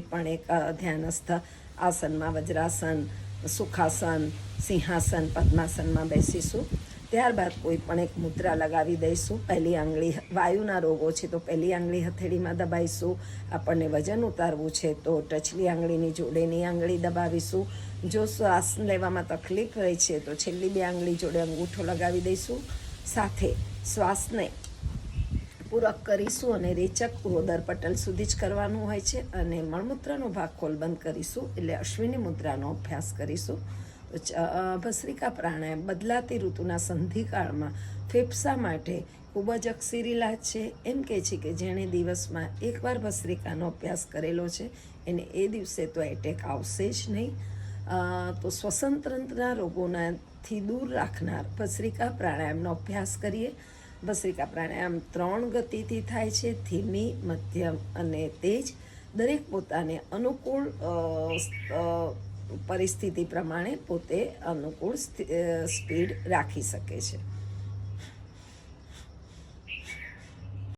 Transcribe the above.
પણ એક ધ્યાનસ્થ આસનમાં વજ્રાસન, સુખાસન, સિંહાસન, પદ્માસનમાં બેસીશું. ત્યારબાદ કોઈ પણ એક મુદ્રા લગાવી દઈશું. પહેલી આંગળી, વાયુના રોગો છે તો પહેલી આંગળી હથેળીમાં દબાવીશું. આપણને વજન ઉતારવું છે તો ટચલી આંગળીની જોડેની આંગળી દબાવીશું. જો શ્વાસ લેવામાં તકલીફ રહી છે તો છેલ્લી બે આંગળી જોડે અંગૂઠો લગાવી દઈશું. સાથે શ્વાસને પૂરક કરીશું અને રેચક ઉરોદર પટલ સુધી જ કરવાનું હોય છે. અને મળમૂત્રનો ભાગ ખોલબંધ કરીશું, એટલે અશ્વિની મુદ્રાનો અભ્યાસ કરીશું. ભસ્ત્રિકા પ્રાણાયામ બદલાતી ઋતુના સંધિકાળમાં ફેફસા માટે ખૂબ જ અક્ષીર ઇલાજ છે. એમ કહે છે કે જેણે દિવસમાં એકવાર ભસ્ત્રિકાનો અભ્યાસ કરેલો છે એને એ દિવસે તો એટેક આવશે જ નહીં. તો શ્વસન તંત્રના રોગોનાથી દૂર રાખનાર ભસ્ત્રિકા પ્રાણાયામનો અભ્યાસ કરીએ. ભસ્ત્રિકા પ્રાણાયામ 3 ગતિથી થાય છે, ધીમી, મધ્યમ અને તેજ. દરેક પોતાને અનુકૂળ પરિસ્થિતિ પ્રમાણે પોતે અનુકૂળ સ્પીડ રાખી શકે છે.